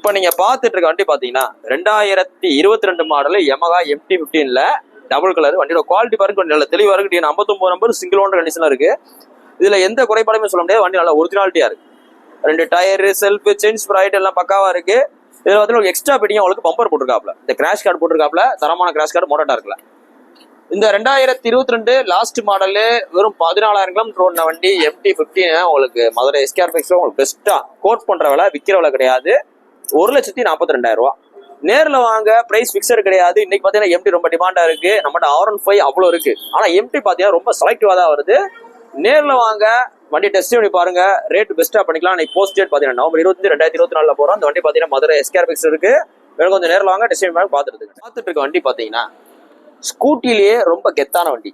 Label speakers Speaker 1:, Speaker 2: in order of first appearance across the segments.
Speaker 1: இப்போ நீங்க பார்த்துட்டு இருக்க வண்டி பாத்தீங்கன்னா 2022 மாடல் Yamaha MT-15ல டபுள் கலர். வண்டியோட குவாலிட்டி பாருங்க, நல்ல தெளிவா இருக்கு. 59 நம்பர் சிங்கிள் ஓனர் கண்டிஷன்ல இருக்கு. இதுல எந்த குறைபாடுமே சொல்ல முடியாது. வண்டி நல்ல ஒரிஜினாலிட்டியா இருக்கு. 2 டயர், செல்ஃப், செயின் ஸ்ப்ரைட் எல்லாம் பக்காவா இருக்கு. இதுல வந்து ஒரு எக்ஸ்ட்ரா பிடிங்க உங்களுக்கு பம்பர் போட்டிருக்காப்ல, இந்த கிராஷ் கார்டு போட்டிருக்காப்ல, தரமான கிராஷ் கார்டு மோட்டார் இருக்குல்ல. இந்த 2022 லாஸ்ட் மாடலு வெறும் 14,000 கிலோமீட்டர் ஓடின வண்டி MT-15 உங்களுக்கு மதுரை SKR பைக்ஸ்ல உங்களுக்கு பெஸ்டா கோட் பண்ற விலை, விற்கிற விலை கிடையாது. 1,42,000 ரூபா. நேர்ல வாங்க, பிரைஸ் பிக்சர் கிடையாது. இன்னைக்கு பாத்தீங்கன்னா MT ரொம்ப டிமாண்டா இருக்கு. நம்மகிட்ட R15 அவ்வளவு இருக்கு. ஆனா MT பாத்தீங்கன்னா ரொம்ப செலக்டிவா தான் வருது. நேர்ல வாங்க, வண்டி டெஸ்ட் பண்ணி பாருங்க, ரேட் பெஸ்டா பண்ணிக்கலாம். இன்னைக்கு போஸ்ட் டேட் பாத்தீங்கன்னா நவம்பர் 25, 2024 போறோம். அந்த வண்டி பாத்தீங்கன்னா மதுரை SKR பைக்ஸ் இருக்கு. வேணும் கொஞ்சம் நேரில் வாங்க, டெஸ்ட் பண்ணி பார்த்துட்டு இருக்க வண்டி பாத்தீங்கன்னா ஸ்கூட்டிலேயே ரொம்ப கெத்தான வண்டி.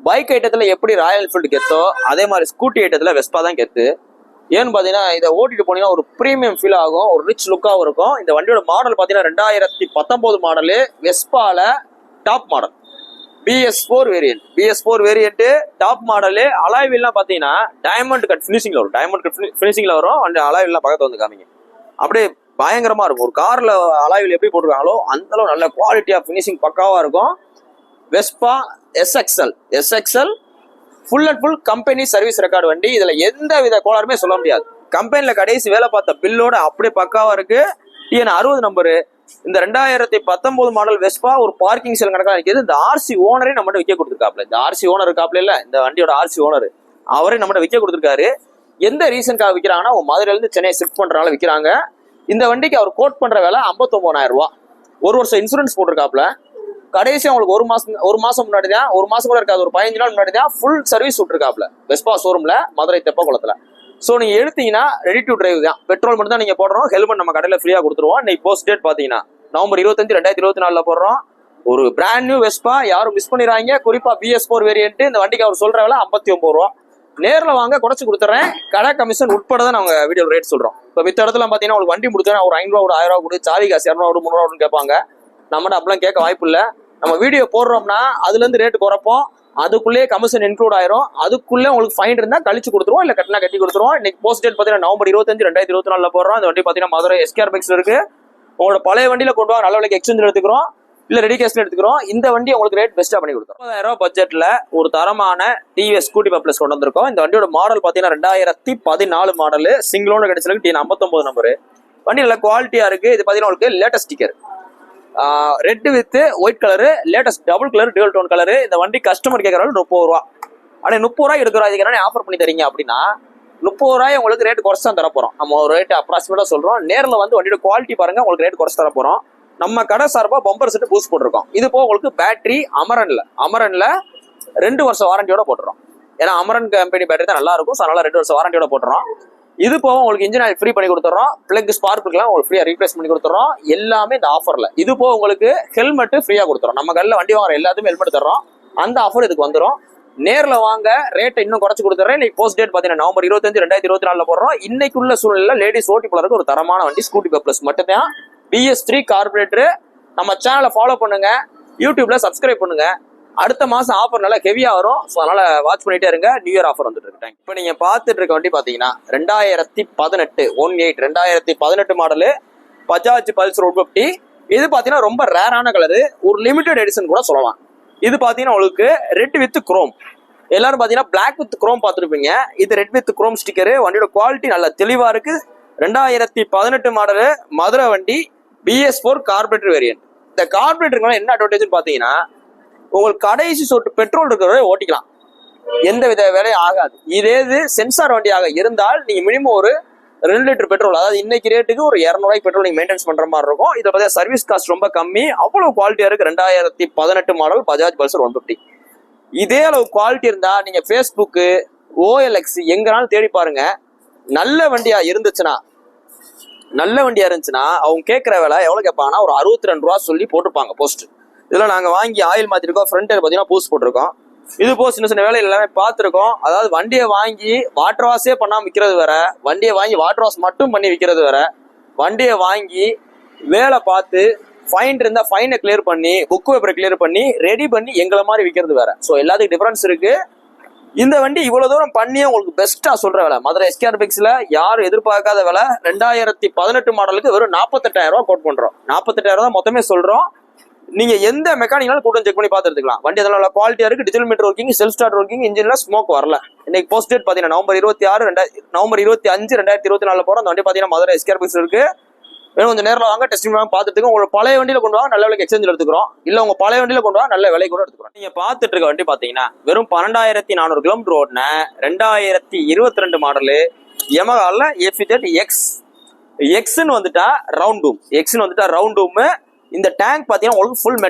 Speaker 1: பைக் ஐட்டத்துல எப்படி ராயல் என்ஃபீல்டு கெத்தோ அதே மாதிரி ஸ்கூட்டி ஐட்டத்துல வெஸ்பா தான் கெத்து. ஏன்னு பாத்தீங்கன்னா இதை ஓட்டிட்டு போனீங்கன்னா ஒரு பிரீமியம் ஃபீல் ஆகும், ஒரு ரிச் லுக்காகவும் இருக்கும். இந்த வண்டியோட மாடல் பாத்தீங்கன்னா 2019 மாடலு, வெஸ்பால top model, BS4 variant top model. அலாய்வீல்லாம் பாத்தீங்கன்னா டைமண்ட் கட் ஃபினிஷிங்ல வரும். அந்த அலாய்வீல்லாம் பக்கத்துல வந்து காமிங்க, அப்படியே பயங்கரமா இருக்கும். ஒரு கார்ல அலாய்வில் எப்படி போட்டிருக்காங்களோ அந்த அளவு நல்ல குவாலிட்டியா ஃபினிஷிங் பக்காவா இருக்கும். Vespa SXL full and full company service record வண்டி. இதுல எந்த வித கோளாறுமே சொல்ல முடியாது. கம்பெனில கடைசி வேலை பார்த்த பில்லோட அப்படியே பக்காவா இருக்கு. TN 60 number. இந்த 2019 மாடல் வெஸ்பா ஒரு பார்க்கிங் செல் கணக்காக நிற்கிது. இந்த RC ஓனரே நம்மகிட்ட விற்க கொடுத்துருக்காப்ல. இந்த RC ஓனர் இருக்காப்ல இல்ல, இந்த வண்டியோட RC ஓனர் அவரே நம்மகிட்ட விற்க கொடுத்துருக்காரு. எந்த ரீசனுக்காக விற்கிறாங்கன்னா மதுரையில இருந்து சென்னை ஷிஃப்ட் பண்றதுனால விற்கிறாங்க. இந்த வண்டிக்கு அவர் கோட் பண்ற வேலை 59,000 ரூபா. 1 வருஷம் இன்சூரன்ஸ் போட்டிருக்காப்ல. கடைசி அவங்களுக்கு ஒரு மாசம் முன்னாடி தான், ஒரு மாசம் கூட இருக்காது, ஒரு 15 நாள் முன்னாடி தான் ஃபுல் சர்வீஸ் விட்டுருக்காப்ல வெஸ்பா ஷோரூம்ல மதுரை தெப்பக்குளத்துல. ஸோ நீங்க எடுத்தீங்கன்னா ரெடி டு டிரைவ் தான். பெட்ரோல் மட்டும் தான் நீங்க போடுறோம். ஹெல்மெட் நம்ம கடையில ஃப்ரீயா கொடுத்துருவோம். இன்னைக்கு போஸ்ட் டேட் பாத்தீங்கன்னா நவம்பர் 25, 2024 போடுறோம். ஒரு பிராண்ட் நியூ வெஸ்பா, யாரும் மிஸ் பண்ணிடுறாங்க. குறிப்பா BS4 வேரியன்ட். இந்த வண்டிக்கு அவர் சொல்ற வேலை 59 ரூபா. நேரில் வாங்க, குறைச்சு கொடுத்துறேன். கடை கமிஷன் உட்பட தான் நாங்க வீடியோ ரேட் சொல்றோம். இப்போ மித்த இடத்துல பாத்தீங்கன்னா ஒரு வண்டி முடிச்சா ஒரு 500 ரூபா, ஒரு 1000 ரூபா கொடு, சாவி காசு 200 ரூபா, 300 ரூபான்னு கேட்பாங்க. நம்மகிட்ட அப்படிலாம் கேட்க வாய்ப்பு இல்லை. நம்ம வீடியோ போடுறோம்னா அதுல இருந்து ரேட்டு குறைப்போம். அதுக்குள்ளேயே கமிஷன் இன்க்ளூட் ஆயிரும். அதுக்குள்ளே உங்களுக்கு ஃபைன் இருந்தா கழிச்சு கொடுத்துருவோம், இல்ல கட்டினா கட்டி கொடுத்துருவோம். இன்னைக்கு போஸ்ட் டேட் பாத்தீங்கன்னா நவம்பர் 25, 2024 போடுறோம். இந்த வண்டி பாத்தீங்கன்னா மதுரை SKR பைக்ஸ்ல இருக்கு. உங்களோட பழைய வண்டியில கொண்டு வாங்க, நல்ல விலைக்கு எக்ஸ்சேஞ்ச் எடுத்துக்கிறோம், இல்ல ரெடி கேஷ்ல எடுத்துக்கிறோம். இந்த வண்டி உங்களுக்கு ரேட் பெஸ்டா பண்ணி கொடுத்துரும். 30,000 ரூபாய் பட்ஜெட்ல ஒரு தரமான TVS ஸ்கூட்டி பிளஸ் கொண்டு வந்திருக்கோம். இந்த வண்டியோட மாடல் பாத்தீங்கன்னா 2014 மாடல், சிங்கிள் ஓனர் கிடைச்சிருக்கு. TN 59 number. வண்டி நல்ல குவாலிட்டியா இருக்கு. இது பாத்தீங்கன்னா உங்களுக்கு latest sticker, red with white colour, latest double colour, dual tone colour. இந்த வண்டி கஸ்டமர் கேட்கறாங்க 30 ரூபா. ஆனா 30 ரூபாய் எடுக்கிறோம், அதுக்கு ஆஃபர் பண்ணி தரீங்க அப்படின்னா 30 ரூபாய் உங்களுக்கு ரேட் குறைச்சு தான் தரப்போறோம். நம்ம ஒரு ரேட் அப்ராக்சிமேட்டா சொல்றோம். நேரில் வந்து வண்டியோட குவாலிட்டி பாருங்க, உங்களுக்கு ரேட் குறைச்சு தரப்போறோம். நம்ம கடை சார்பா பம்பர் செட் பூஸ்ட் போட்டிருக்கோம். இது போக உங்களுக்கு பேட்டரி அமரன்ல 2 வருஷம் வாரண்டியோட போட்டுறோம். ஏன்னா அமரன் கம்பெனி பேட்டரி தான் நல்லா இருக்கும். அதனால 2 வருஷம் வாரண்டியோட போட்டுறோம். இது போக உங்களுக்கு இன்ஜின் ஆயில் ஃப்ரீ பண்ணி கொடுத்துறோம். பிளக் ஸ்பார்க்குலாம் உங்களுக்கு ஃப்ரீயா ரீப்ளேஸ் பண்ணி கொடுத்துறோம். எல்லாமே இந்த ஆஃபர்ல. இது போக உங்களுக்கு ஹெல்மெட் ஃப்ரீயா கொடுத்துறோம். நம்ம கடையில் வண்டி வாங்குற எல்லாத்துமே ஹெல்மெட் தர்றோம். அந்த ஆஃபர் இதுக்கு வந்துடும். நேர்ல வாங்க, ரேட்டை இன்னும் குறைச்சு கொடுத்துறேன். இன்னைக்கு போஸ்ட் டேட் பாத்தீங்கன்னா நவம்பர் 25, 2024 போடுறோம். இன்னைக்குள்ள சூழ்நிலை லேடிஸ் ஓட்டி போறதுக்கு ஒரு தரமான வண்டி ஸ்கூட்டி பிளஸ் மட்டும்தான். BS3 carburettor. நம்ம சேனலை ஃபாலோ பண்ணுங்க, யூடியூப்ல சப்ஸ்கிரைப் பண்ணுங்க. அடுத்த மாசம் ஆஃபர் நல்லா ஹெவியா வரும். ஸோ அதனால வாட்ச் பண்ணிட்டே இருங்க. நியூ இயர் ஆஃபர் வந்துட்டு இருக்கு. இப்போ நீங்க பார்த்துட்டு இருக்க வண்டி பாத்தீங்கன்னா 2018 மாடலு பஜாஜ் பல்சர் 150. இது பாத்தீங்கன்னா ரொம்ப ரேரான கலரு, ஒரு லிமிடெட் எடிஷன் கூட சொல்லலாம். இது பாத்தீங்கன்னா உங்களுக்கு ரெட் வித் குரோம். எல்லாரும் பாத்தீங்கன்னா பிளாக் வித் குரோம் பார்த்துருப்பீங்க. இது ரெட் வித் குரோம் ஸ்டிக்கரு. வண்டியோட குவாலிட்டி நல்ல தெளிவா இருக்கு. 2018 மாடலு மதுரை வண்டி, BS4 கார்பரேட்டர் வேரியன்ட். இந்த கார்பரேட்டருக்கு என்ன அட்வான்டேஜ் பாத்தீங்கன்னா உங்களுக்கு கடைசி சொட்டு பெட்ரோல் இருக்கிறவரை ஓட்டிக்கலாம், எந்த வித வேலையும் ஆகாது. இதே இது சென்சார் வண்டியாக இருந்தால் நீங்க மினிமம் ஒரு 2 லிட்டர் பெட்ரோல், அதாவது இன்னைக்கு ரேட்டுக்கு ஒரு 200 ரூபாய் பெட்ரோல் நீங்க மெயின்டைன்ஸ் பண்ற மாதிரி இருக்கும். இதை பார்த்தா சர்வீஸ் காஸ்ட் ரொம்ப கம்மி, அவ்வளவு குவாலிட்டியா இருக்கு. 2018 மாடல் பஜாஜ் பல்சர் 150. இதே அளவு குவாலிட்டி இருந்தா நீங்க Facebook, OLX எங்கனாலும் தேடி பாருங்க. நல்ல வண்டியா இருந்துச்சுன்னா அவங்க கேட்கிற வேலை எவ்வளவு கேட்பாங்கன்னா ஒரு 62 ரூபா சொல்லி போட்டுருப்பாங்க போஸ்ட். இதுல நாங்க வாங்கி ஆயில் மாத்திருக்கோம், ஃப்ரண்ட் பாத்தீங்கன்னா பூஸ்ட் போட்டிருக்கோம். இது போக சின்ன சின்ன வேலை எல்லாமே பார்த்துருக்கோம். அதாவது வண்டியை வாங்கி வாட்டர் வாஷே பண்ணாம விற்கிறது வேற, வண்டியை வாங்கி வாட்டர் வாஷ் மட்டும் பண்ணி விற்கிறது வேற, வண்டியை வாங்கி வேலை பார்த்து ஃபைன் இருந்தா ஃபைனை கிளியர் பண்ணி புக் பேப்பரை கிளியர் பண்ணி ரெடி பண்ணி எங்களை மாதிரி விற்கிறது வேற. ஸோ எல்லாத்துக்கும் டிஃபரன்ஸ் இருக்கு. இந்த வண்டி இவ்வளவு தூரம் பண்ணியே உங்களுக்கு பெஸ்டா சொல்ற விலை மதுரை எஸ்கேஆர் பைக்ஸ்ல யாரும் எதிர்பார்க்காத விலை 2018 மாடலுக்கு வெறும் 48,000 ரூபாய் கோட் பண்றோம். 48,000 தான் மொத்தமே சொல்றோம். நீங்க எந்த மெக்கானிக்னாலும் கூட்டம் செக் பண்ணி பார்த்துக்கலாம். வண்டி அதனால குவாலிட்டியா இருக்கு. Digital meter working, self start working, இன்ஜின்ல ஸ்மோக் வரல. இன்னைக்கு போஸ்ட் டேட் பாத்தீங்கன்னா நவம்பர் 25 2024 போறோம். அந்த வண்டி பாத்தீங்கன்னா மதுரை எஸ்கேஆர் பைக்ஸ் இருக்கு. வேணும் கொஞ்சம் நேரில் வாங்க, டெஸ்டிங் பார்த்துட்டு உங்களோட பழைய வண்டியில கொண்டு வாங்க, நல்ல விலைக்கு எக்ஸ்சேஞ்சில் எடுத்துக்கிறோம். இல்ல உங்க பழைய வண்டியில கொண்டு வாங்க, நல்ல விலை கூட எடுத்துக்கிறோம். நீங்க பார்த்துட்டு இருக்க வண்டி பாத்தீங்கன்னா வெறும் 12,400 கிலோமீட்டர் ஓடின 2022 மாடலு யமஹால எஃப்இஜெட் எக்ஸ்ன்னு வந்துட்டா ரவுண்ட் டூம். இந்த டேங்க் பாத்தீங்கன்னா உங்களுக்கு ஃபுல்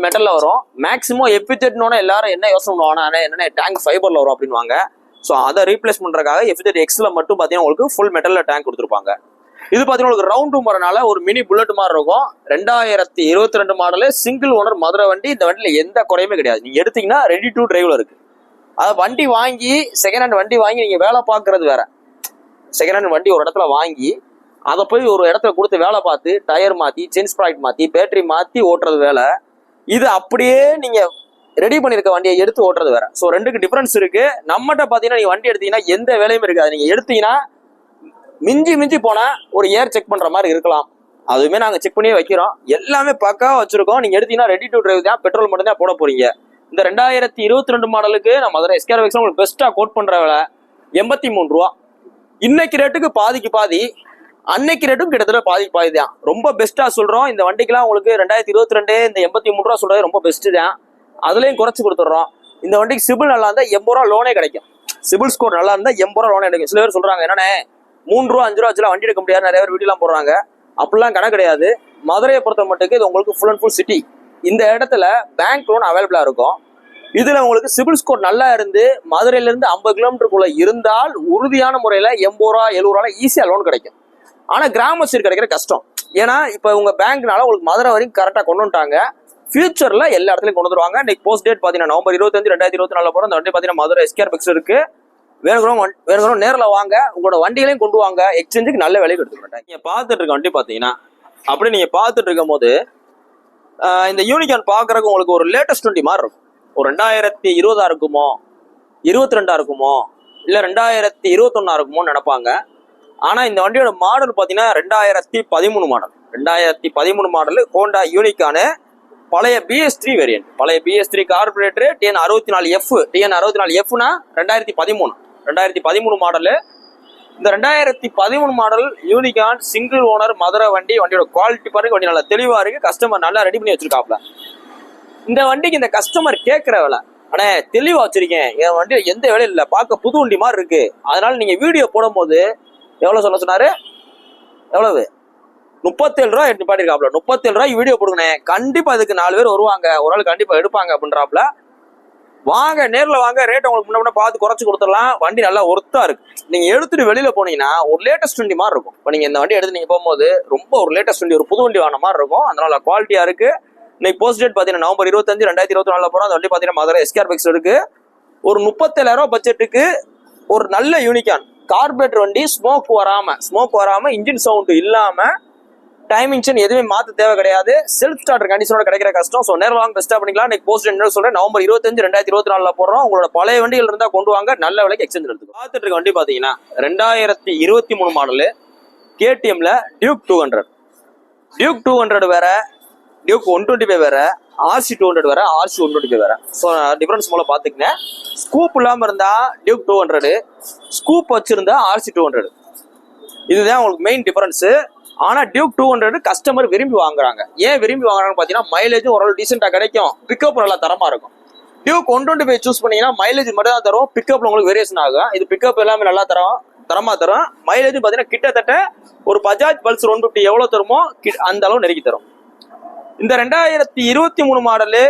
Speaker 1: மெட்டல்ல வரும். மேக்ஸிமம் எஃப்இஜெட்னோட எல்லாரும் என்ன யோசனை பண்ணுவாங்க, என்ன டேங்க் ஃபைபர்ல வரும் அப்படின்வாங்க. ஸோ அதை ரீப்ளேஸ் பண்றதுக்காக எஃப்இஜெட் எக்ஸ்ல மட்டும் பாத்தீங்கன்னா உங்களுக்கு ஃபுல் மெட்டல்ல டேங்க் கொடுத்துருப்பாங்க. இது பாத்தீங்கன்னா உங்களுக்கு ரவுண்ட் டூம் வரனால ஒரு மினி புல்லட் மாதிரி இருக்கும். 2022 மாடலு சிங்கிள் ஓனர் மதுரை வண்டி. இந்த வண்டியில எந்த குறையுமே கிடையாது. நீங்க எடுத்தீங்கன்னா ரெடி டு டிரைவ்ல இருக்கு. அதாவது வண்டி வாங்கி செகண்ட் ஹேண்ட் வண்டி வாங்கி நீங்க வேலை பார்க்கறது வேற. செகண்ட் ஹேண்ட் வண்டி ஒரு இடத்துல வாங்கி அதை போய் ஒரு இடத்துல கொடுத்து வேலை பார்த்து டயர் மாத்தி, செயின் ஸ்ப்ராக்கெட் மாத்தி, பேட்டரி மாத்தி ஓட்டுறது வேலை. இது அப்படியே நீங்க ரெடி பண்ணிருக்க வண்டியை எடுத்து ஓட்டுறது வேற. ஸோ ரெண்டுக்கு டிஃபரன்ஸ் இருக்கு. நம்மகிட்ட பாத்தீங்கன்னா நீங்க வண்டி எடுத்தீங்கன்னா எந்த வேலையுமே இருக்காது. நீங்க எடுத்தீங்கன்னா மிஞ்சி போனா ஒரு ஏர் செக் பண்ற மாதிரி இருக்கலாம். அதுவுமே நாங்க செக் பண்ணியே வைக்கிறோம். எல்லாமே பக்காவா வச்சிருக்கோம். நீங்க எடுத்தீங்கன்னா ரெடி டு டிரைவ் தான், பெட்ரோல் மட்டும் தான் போட போறீங்க. இந்த 2022 மாடலுக்கு நம்ம மதுரை எஸ்கேஆர் பைக்ஸ் உங்களுக்கு பெஸ்டா கோட் பண்ற விலை 83 ரூபா. இன்னைக்கு ரேட்டுக்கு பாதிக்கு பாதி, அன்னைக்கு ரேட்டும் கிட்டத்தட்ட பாதி தான். ரொம்ப பெஸ்டா சொல்றோம். இந்த வண்டிக்கெல்லாம் உங்களுக்கு 2022 இந்த 83 ரூபா சொல்றது ரொம்ப பெஸ்ட் தான். அதுலயும் குறைச்சு கொடுத்துட்றோம். இந்த வண்டிக்கு சிபில் நல்லா இருந்தா 80 ரூபா லோனே கிடைக்கும். சிபில் ஸ்கோர் நல்லா இருந்தா 80 ரூபா லோனே கிடைக்கும். சில பேர் சொல்றாங்க என்னன்னே 3 ரூபா 5 ரூபா வச்சுலாம் வண்டி எடுக்க முடியாது, நிறைய பேர் வீடியோலாம் போடுறாங்க. அப்படிலாம் கணக்கு கிடையாது. மதுரையை பொறுத்த மட்டுக்கு இது உங்களுக்கு ஃபுல் அண்ட் ஃபுல் சிட்டி. இந்த இடத்துல பேங்க் லோன் அவைலபிளா இருக்கும். இதுல உங்களுக்கு சிபில் ஸ்கோர் நல்லா இருந்து மதுரையில இருந்து 50 கிலோமீட்டருக்குள்ள இருந்தால் உறுதியான முறையில 80 ரூபா 70 ரூபா ஈஸியா லோன் கிடைக்கும். ஆனா கிராம சைடு கிடைக்கிற கஷ்டம். ஏன்னா இப்ப உங்க பேங்க்னால உங்களுக்கு மதுரை வரைக்கும் கரெக்டா கொண்டு வந்துட்டாங்க. ஃபியூச்சர்ல எல்லா இடத்துலயும் கொண்டு வந்துருவாங்க. இன்னைக்கு போஸ்ட் டேட் பாத்தீங்கன்னா நவம்பர் 25 2024 போற அந்த வண்டி பாத்தீங்கன்னா மதுரை எஸ்கேஆர் பைக்ஸ் இருக்கு. வேணுங்கிறோம் நேரில் வாங்க, உங்களோட வண்டிகளையும் கொண்டு வாங்க, எக்ஸ்சேஞ்சுக்கு நல்ல விலைக்கு எடுத்துக்கிட்டேன். நீங்க பார்த்துட்டு இருக்க வண்டி பாத்தீங்கன்னா அப்படி நீங்க பார்த்துட்டு இருக்கும் போது இந்த யூனிகான் பாக்குறதுக்கு உங்களுக்கு ஒரு லேட்டஸ்ட் வண்டி மாதிரி இருக்கும். ஒரு 2020 இருக்குமோ, 22 இருக்குமோ, இல்ல 2021 இருக்குமோன்னு நினைப்பாங்க. ஆனா இந்த வண்டியோட மாடல் பாத்தீங்கன்னா 2013 மாடல் ஹோண்டா யூனிகானு. பழைய BS3 வேரியன்ட், பழைய BS3 கார்பரேட்டர் TN64F. TN64Fனா 2013 மாடலு. இந்த 2013 model unicorn single owner Madurai வண்டி. வண்டியோட குவாலிட்டி பாருங்க, வண்டி நல்லா தெளிவா இருக்கு. கஸ்டமர் நல்லா ரெடி பண்ணி வச்சிருக்காப்ல. இந்த வண்டிக்கு இந்த கஸ்டமர் கேட்கிற விலை, அண்ணே தெளிவா வச்சிருக்கேன், என் வண்டி எந்த வேலையும் இல்லை, பார்க்க புது வண்டி மாதிரி இருக்கு, அதனால நீங்க வீடியோ போடும் போது எவ்வளவு சொல்ல சொன்னாரு, எவ்வளவு 37 ரூபா நிப்பாட்டிருக்காப்ல. 37 ரூபாய்க்கு வீடியோ போடுங்கண்ணே, கண்டிப்பா இதுக்கு 4 பேர் வருவாங்க, ஒரு ஆள் கண்டிப்பா எடுப்பாங்க அப்படின்றாப்ல. வாங்க நேரில் வாங்க, ரேட் உங்களுக்கு முன்ன பார்த்து குறைச்சு கொடுத்துடலாம். வண்டி நல்லா ஒர்த்தா இருக்கு. நீங்க எடுத்துட்டு வெளியில போனீங்கன்னா ஒரு லேட்டஸ்ட் வண்டி மாதிரி இருக்கும். இப்போ நீங்க இந்த வண்டி எடுத்து நீங்க போகும்போது ரொம்ப ஒரு லேட்டஸ்ட் வண்டி, ஒரு புது வண்டி வாங்கின மாதிரி இருக்கும். அதனால குவாலிட்டியா இருக்கு. இன்னைக்கு போஸ்ட் டேட் பாத்தீங்கன்னா நவம்பர் 25 2024 போறோம். அந்த வண்டி பாத்தீங்கன்னா மதுரை எஸ்கேஆர் பைக்ஸ் இருக்கு. ஒரு 37,000 ரூபாய் பட்ஜெட்டுக்கு ஒரு நல்ல யூனிகான் கார்பரேட்டர் வண்டி, ஸ்மோக் வராம இன்ஜின் சவுண்ட் இல்லாம, டைமிங்ஷன் எதுவுமே மாத்த தேவை கிடையாது. செல்ஃப் ஸ்டார்டர் கண்டிஷனோட கிடைக்கிற கஷ்டம். ஸோ நேரம் வாங்க, பெஸ்டா பண்ணிக்கலாம். இன்னைக்கு போஸ்ட் என்ன சொல்றேன், நவம்பர் 25 2024 போடுறோம். உங்களோட பழைய வண்டிகள் இருந்தா கொண்டு வாங்க, நல்ல விலைக்கு எக்ஸ்சேஞ்ச் எடுத்துக்கோ. பார்த்துட்டு இருக்க வண்டி பாத்தீங்கன்னா 2023 மாடலு KTMல டியூக் 200 வேற, டியூக் 125 வேற, RC 200 வேற, RC 125 வேற. ஸோ டிஃபரன்ஸ் மூலம் பாத்துக்கங்க. ஸ்கூப் இல்லாம இருந்தா டியூக் 200, ஸ்கூப் வச்சிருந்தா RC 200. இதுதான் உங்களுக்கு மெயின் டிஃபரன்ஸ். ஆனா டியூக் 200 கஸ்டமர் விரும்பி வாங்குறாங்க. ஏன் விரும்பி வாங்குறாங்கன்னு பாத்தீங்கன்னா மைலேஜும் ஓரளவு டீசெண்டா கிடைக்கும், பிக்கப் நல்லா தரமா இருக்கும். டியூக் 125 சூஸ் பண்ணீங்கன்னா மைலேஜ் மட்டும் தான் தரும், பிக்கப்ல உங்களுக்கு வேரியேஷன் ஆகும். இது பிக்கப் எல்லாமே நல்லா தரமா தரும். மைலேஜும் பாத்தீங்கன்னா கிட்டத்தட்ட ஒரு பஜாஜ் பல்சர் 150 எவ்வளவு தருமோ அந்த அளவு நெருக்கி தரும். இந்த 2023 மாடலு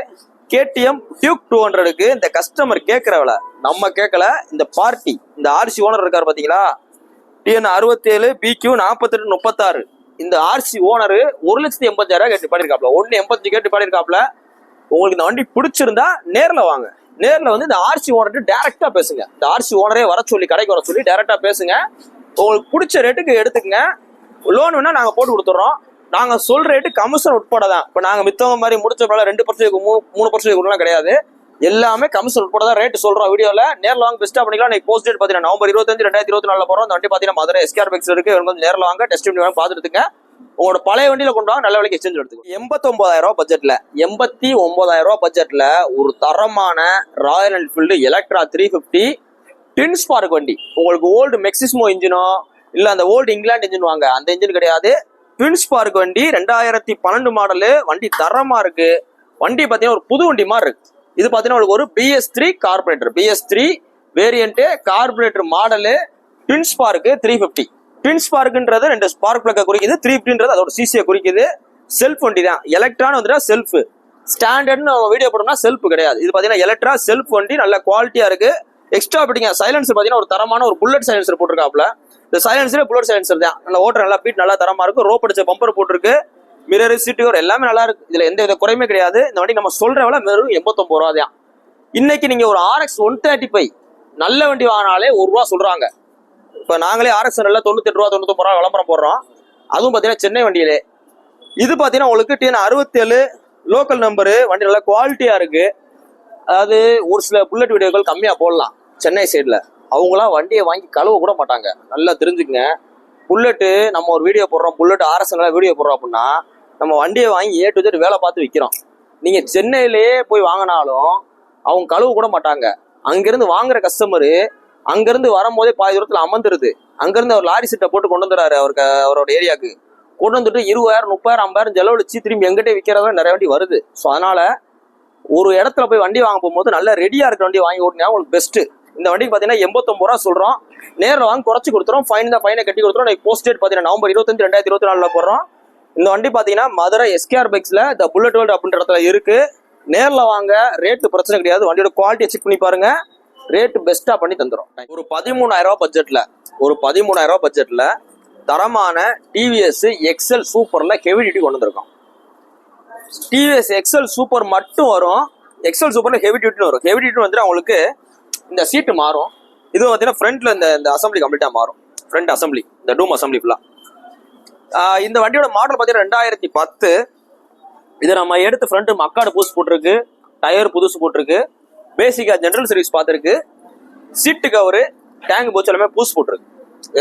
Speaker 1: KTM டியூக் 200க்கு இந்த கஸ்டமர் கேட்கிற விலை நம்ம கேட்கல. இந்த பார்ட்டி, இந்த RC ஓனர் இருக்காரு பாத்தீங்களா, TN67 BQ 4836. இந்த RC ஓனர் 1,80,000 கேட்டு பாடிருக்காப்ல, 1,85 கேட்டு பாடிருக்காப்ல. உங்களுக்கு இந்த வண்டி பிடிச்சிருந்தா நேர்ல வாங்க, நேர்ல வந்து இந்த RC ஓனர்கிட்ட டைரக்டா பேசுங்க. இந்த RC ஓனரே வர சொல்லி, கடைக்கு வர சொல்லி டைரக்டா பேசுங்க. உங்களுக்கு பிடிச்ச ரேட்டுக்கு எடுத்துக்கங்க. லோன் வேணா நாங்க போட்டு கொடுத்துறோம். நாங்க சொல்ற ரேட்டு கமிஷன் உட்பட தான். இப்ப நாங்க மித்தவங்க மாதிரி முடிச்ச 2% 3% கிடையாது. எல்லாமே கமிஷன் உட்பட தான் ரேட் சொல்றோம் வீடியோல. நேரில் வாங்க பெஸ்ட்டாக பண்ணிக்கலாம். இன்னைக்கு போஸ்ட் டேட் பார்த்தீங்கன்னா நவம்பர் 25 2024 போறோம். அந்த வண்டி பார்த்தீங்கன்னா மதுரை எஸ்கேஆர் பைக்ஸ் இருக்கு. கொஞ்சம் நேரில் வாங்க டெஸ்ட் பண்ணி வாங்க பார்த்துட்டுங்க. உங்களோட பழைய வண்டியில கொண்டு வாங்க, நல்ல விலைக்கு எக்ஸ்சேஞ்ச் எடுத்துக்கோ. 89,000 ரூபாய் பட்ஜெட்ல 89,000 ரூபாய் பட்ஜெட்ல ஒரு தரமான ராயல் என்ஃபீல்டு எலக்ட்ரா 350 டின் ஸ்பார்க் வண்டி. உங்களுக்கு ஓல்டு மெக்சிஸ்மோ இன்ஜினோ இல்ல அந்த ஓல்டு இங்கிலாந்து இன்ஜின் வாங்க, அந்த இன்ஜின் கிடையாது. ட்வின் ஸ்பார்க் வண்டி 2012 மாடலு. வண்டி தரமா இருக்கு. வண்டி பாத்தீங்கன்னா ஒரு புது வண்டி மாதிரி இருக்கு. இது பாத்தீங்கன்னா ஒரு BS3 carburettor, BS3 variant carburettor model. Twin spark 350. Twin ஸ்பார்க்ன்றது 2 ஸ்பார்க் பிளக்க குறிக்குது. 350ன்றது அதோட சிசியை குறிக்குது. செல்ஃப் வண்டி தான். எலக்ட்ரான் வந்துட்டா செல்ஃப். ஸ்டாண்டர்ட்னு வீடியோ போட்டோம்னா செல்ஃப் கிடையாது. இது பாத்தீங்கன்னா எலக்ட்ரா செல்ஃப் வண்டி, நல்ல குவாலிட்டியா இருக்கு. எக்ஸ்ட்ரா பிடிங்க சைலன்சர் பாத்தீங்கன்னா ஒரு தரமான ஒரு புல்லட் சைலன்சர் போட்டிருக்காப்ல. இந்த சைலன்சரே புல்லட் சைலன்சர் தான். நல்லா ஓட்டர், நல்லா பீட் நல்லா தரமா இருக்கு. ரோப் அடிச்ச பம்பர் போட்டிருக்கு. மிரர், சீட் கவர் எல்லாமே நல்லா இருக்கு. இதுல எந்த வித குறையுமே கிடையாது. இந்த வண்டி நம்ம சொல்ற விலை வெறும் 89 ரூபா தான். இன்னைக்கு நீங்க ஒரு RX 135 நல்ல வண்டி வாங்கினாலே ₹1 சொல்றாங்க. இப்ப நாங்களே RX நல்ல 98 ரூபா 99 ரூபா விளம்பரம் போடுறோம். அதுவும் பாத்தீங்கன்னா சென்னை வண்டியிலே. இது பாத்தீங்கன்னா உங்களுக்கு TN 67 லோக்கல் நம்பரு. வண்டி நல்லா குவாலிட்டியா இருக்கு. அதாவது ஒரு சில புல்லட் வீடியோக்கள் கம்மியா போடலாம் சென்னை சைட்ல. அவங்களாம் வண்டியை வாங்கி கழுவ கூட மாட்டாங்க. நல்லா தெரிஞ்சுக்கங்க. புல்லட்டு நம்ம ஒரு வீடியோ போடுறோம், புல்லட் RX வீடியோ போடுறோம் அப்படின்னா நம்ம வண்டியை வாங்கி A to Z வேலை பார்த்து விற்கிறோம். நீங்க சென்னையிலேயே போய் வாங்கினாலும் அவங்க கழுவு கூட மாட்டாங்க. அங்கிருந்து வாங்குற கஸ்டமரு அங்கிருந்து வரும்போதே பாதி தூரத்துல அமர்ந்துருது. அங்கிருந்து அவர் லாரி சீட்டை போட்டு கொண்டு வந்துறாரு. அவரோட ஏரியாவுக்கு கொண்டு வந்துட்டு 20,000 30,000 50,000 செலவழிச்சு திரும்பி எங்கிட்ட விற்கிறதா நிறைய வண்டி வருது. ஸோ அதனால ஒரு இடத்துல போய் வண்டி வாங்க போகும்போது நல்ல ரெடியா இருக்கிற வண்டி வாங்கி ஓட்டினா உங்களுக்கு பெஸ்ட். இந்த வண்டிக்கு பாத்தீங்கன்னா 89 ரூபா சொல்றோம். நேரில் வாங்க குறைச்சு கொடுத்துறோம். ஃபைனை கட்டி கொடுத்துறோம். போஸ்ட் டேட் பாத்தீங்கன்னா நவம்பர் 25 2024 போடுறோம். இந்த வண்டி பாத்தீங்கன்னா மதுரை எஸ்கேஆர் பைக்ஸ்ல த புல்லட் வேர்ல்ட் அப்படின்ற இடத்துல இருக்கு. நேரில் வாங்க, ரேட்டு பிரச்சனை கிடையாது. வண்டியோட குவாலிட்டியை செக் பண்ணி பாருங்க. ரேட்டு பெஸ்டா பண்ணி தந்துடும். ஒரு 13,000 ரூபாய் பட்ஜெட்ல தரமான TVS XL சூப்பர்ல ஹெவி டியூட்டி கொண்டு வந்திருக்கோம். TVS XL சூப்பர் மட்டும் வரும். XL சூப்பர்ல ஹெவி டியூட்டி வரும். ஹெவி டியூட்டி வந்து அவங்களுக்கு இந்த சீட்டு மாறும். இது பார்த்தீங்கன்னா ஃப்ரண்ட்ல இந்த அசம்பிளி கம்ப்ளீட்டா மாறும். ஃப்ரண்ட் அசம்பிளி, இந்த டூம் அசம்பிளி ஃபுல்லா. இந்த வண்டியோட மாடல் பார்த்தீங்கன்னா 2010. இதை நம்ம எடுத்து ஃப்ரண்ட் மக்காடு புதுசு போட்டிருக்கு, டயர் புதுசு போட்டிருக்கு, பேசிக்கா ஜென்ரல் சர்வீஸ் பார்த்துருக்கு, சீட்டு கவரு, டேங்க் போச்சு எல்லாமே புதுசு போட்டிருக்கு.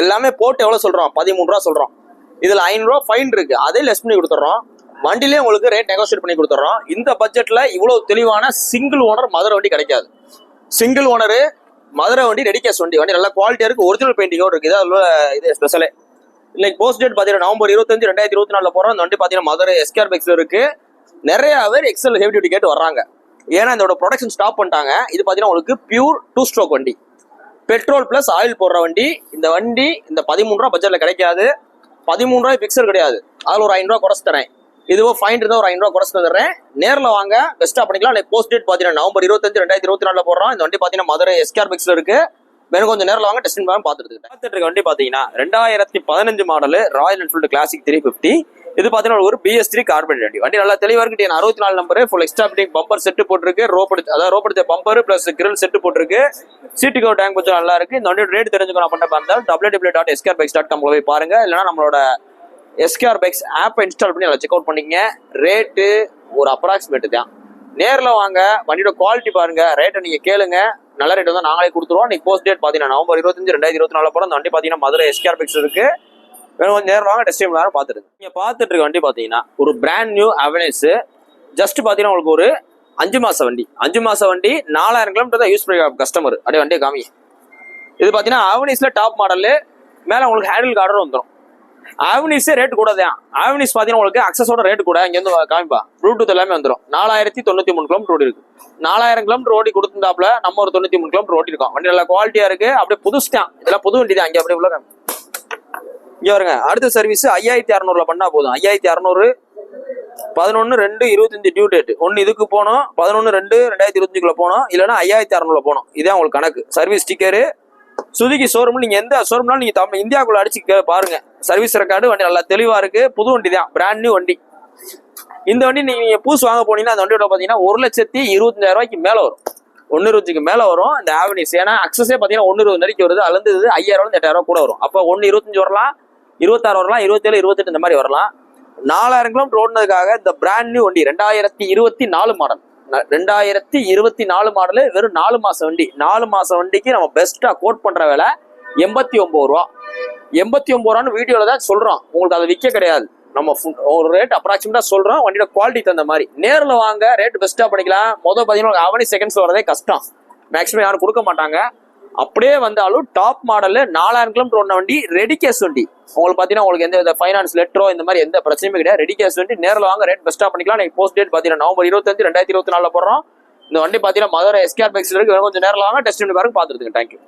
Speaker 1: எல்லாமே போட்டு எவ்வளோ சொல்றோம்? 13 ரூபா சொல்றோம். இதுல 500 ரூபா ஃபைன் இருக்கு, அதே லெஸ் பண்ணி கொடுத்துறோம். வண்டிலேயே உங்களுக்கு ரேட் நெகோசியேட் பண்ணி கொடுத்துறோம். இந்த பட்ஜெட்ல இவ்வளவு தெளிவான சிங்கிள் ஓனர் மதுரை வண்டி கிடைக்காது. சிங்கிள் ஓனரு மதுரை வண்டி, ரெடி கேஷ் வண்டி. வண்டி நல்ல குவாலிட்டியா இருக்கு, ஒரிஜினல் பெயிண்டிங்கோட இருக்கு. இது ஸ்பெஷலே. இன்னைக்கு போஸ்ட் டேட் பாத்தீங்கன்னா நவம்பர் 25 2024 போறோம். இந்த வண்டி பாத்தீங்கன்னா மதுரை எஸ்கேஆர் பைக்ஸ்ல இருக்கு. நிறைய பேர் XL ஹெவி டியூட்டி கேட்டு வர்றாங்க. ஏன்னா இதோட ப்ரொடக்ஷன் ஸ்டாப் பண்ணிட்டாங்க. இது பாத்தீங்கன்னா உங்களுக்கு பியூர் 2 ஸ்ட்ரோக் வண்டி, பெட்ரோல் பிளஸ் ஆயில் போடுற வண்டி. இந்த வண்டி இந்த 13 ரூபா பட்ஜெட்ல கிடைக்காது. 13 ரூபாய் பிக்சர் கிடையாது. அதுல ஒரு 500 ரூபா குறைச்சு தரேன். இதுவோ ஃபைன் இருந்தா ஒரு 500 ரூபா குறைச்சு தந்துடுறேன். நேரில் வாங்க, பெஸ்டா பண்ணிக்கலாம். போஸ்ட் டேட் பாத்தீங்கன்னா நவம்பர் 25 2024 போடுறோம். இந்த வண்டி பாத்தீங்கன்னா மதுரை எஸ்கேஆர் பைக்ஸ்ல இருக்கு. வேணும் கொஞ்சம் நேரில் வாங்க, டெஸ்டிங் பண்ணி பார்த்துட்டு இருக்க வண்டி பாத்தீங்கன்னா 2015 மாடல் ராயல் என்ஃபீல்டு கிளாசிக் 350. இது பாத்தீங்கன்னா ஒரு BS3 கார்பரேட் வண்டி. வண்டி நல்லா தெளிவா இருக்கு. 64 number, full extra fitting bumper set போட்டிருக்கு. ரோப் அடிச்ச பம்பர் பிளஸ் கிரில் செட் போட்டிருக்கு. சீட்டு கவர் டேங்க் கொஞ்சம் நல்லா இருக்கு. இந்த வண்டியோட ரேட் தெரிஞ்சுக்கணும் பண்ண பார்த்தா www.skrbikes.com போய் பாருங்க. இல்லைன்னா நம்மளோட எஸ்கேஆர் பைக்ஸ் ஆப்பை இன்ஸ்டால் பண்ணி அதை செக் அவுட் பண்ணிங்க. ரேட்டு ஒரு அப்ராக்சிமேட் தான். நேரில் வாங்க, வண்டியோட குவாலிட்டி பாருங்க, ரேட்டை நீங்க கேளுங்க. நல்ல ரேட் வந்து நாங்களே கொடுத்துருவோம். நீங்க போஸ்ட் டேட் பாத்தீங்கன்னா நவம்பர் 25 2024 போறோம். அந்த வண்டி பாத்தீங்கன்னா மதுரை எஸ்கேஆர் பைக்ஸ் இருக்கு. வேணும் கொஞ்சம் நேரம் வாங்க, டெஸ்ட் டைம் நேரம் பார்த்துட்டு நீங்க பார்த்துட்டு இருக்க வண்டி பாத்தீங்கன்னா ஒரு பிராண்ட் நியூ அவென்யூஸ். ஜஸ்ட் பாத்தீங்கன்னா உங்களுக்கு ஒரு 5 மாச வண்டி. 5 மாச வண்டி 4000 கிலோமீட்டர் தான் யூஸ் பண்ணி கஸ்டமர். அப்படியே வண்டியை காமி. இது பாத்தீங்கன்னா அவென்யூஸ்ல டாப் மாடல். மேல உங்களுக்கு ஹேண்டில் கார்டர் வந்துடும். அவென்யூஸே ரேட் கூட தான். அவென்யூஸ் பாத்தீங்கன்னா உங்களுக்கு அக்சஸோட ரேட் கூட. இங்க இருந்து காமிப்பா, ப்ளூடூத் எல்லாமே வந்துடும். 4093 கிலோமீட்டர் ஓடி இருக்கு. 4000 கிலோமீட்டர் ஓடி கொடுத்திருந்தாப்புல நம்ம ஒரு 93 கிலோமீட்டர் ஓட்டி இருக்கோம். வண்டி நல்லா குவாலிட்டியா இருக்கு. அப்படியே புதுசு தான். இதெல்லாம் புது வண்டி தான். இங்க அப்படியே உள்ள இங்க வருங்க. அடுத்த சர்வீஸ் 5600 பண்ணா போதும். 5600 11/2/25 டியூ டேட். ஒன்னு இதுக்கு போனோம், 11/2/2025 போனோம். இல்லைன்னா 5600 போனோம். இதான் உங்களுக்கு கணக்கு. சர்வீஸ் ஸ்டிக்கரு சுதுகி ஷோரூம். நீங்க எந்த ஷோரூம்னாலும் நீங்க இந்தியாவுக்குள்ள அடிச்சு பாருங்க. சர்வீஸ் ரெக்கார்டு வண்டி நல்லா தெளிவா இருக்கு. புது வண்டி தான், பிராண்ட் நியூ வண்டி. இந்த வண்டி நீங்க புதுசு வாங்க போனீங்கன்னா அந்த வண்டியோட பாத்தீங்கன்னா 1,25,000 ரூபாய்க்கு மேல வரும். 1,20,000 மேல வரும் இந்த ஆவென்யூஸ். ஏன்னா அக்சஸே பாத்தீங்கன்னா 1,20,000 வரைக்கும் வருது. அதுல இருந்து 5,000 8,000 கூட வரும். அப்ப 1,25,000 வரலாம், 26 வரலாம், 27 28 இந்த மாதிரி வரலாம். 4000 கிலோமீட்டர் ஓடுனதுக்காக இந்த பிராண்ட் நியூ வண்டி 2024 மாடல் 2024 மாடலு, வெறும் 4 மாசம் வண்டி. 4 மாசம் வண்டிக்கு நம்ம பெஸ்டா கோட் பண்ற விலை 89 ரூபா. 89 ரூபான்னு வீடியோல தான் சொல்றோம், உங்களுக்கு அதை விற்க கிடையாது. நம்ம ஒரு ரேட் அப்ராக்சிமேட்டா சொல்றோம், வண்டியோட குவாலிட்டி தகுந்த மாதிரி. நேரில் வாங்க, ரேட் பெஸ்டா பண்ணிக்கலாம். பாத்தீங்கன்னா அவனி செகண்ட்ஸ் வரதே கஷ்டம், மேக்ஸிமம் யாரும் கொடுக்க மாட்டாங்க. அப்படியே வந்தாலும் டாப் மாடல்ல 4000 கிலோமீட்டர் ஓடின வண்டி, ரெடி கேஸ் வண்டி. உங்களுக்கு பாத்தீங்கன்னா உங்களுக்கு எந்த ஃபைனான்ஸ் லெட்டரோ இந்த மாதிரி எந்த பிரச்சனையுமே கிடையாது. ரெடி கேஸ் வண்டி, நேரில் வாங்க, ரேட் பெஸ்டா பண்ணிக்கலாம். நீங்க போஸ்ட் டேட் பாத்தீங்கன்னா நவம்பர் 25, 2024 போடுறோம். இந்த வண்டி பாத்தீங்கன்னா மதுரை எஸ்கேஆர் பைக்ஸ் இருக்கு. கொஞ்சம் நேரில் வாங்க, டெஸ்ட் பண்ணி பாருங்க, பாத்துருங்க. தேங்க்யூ.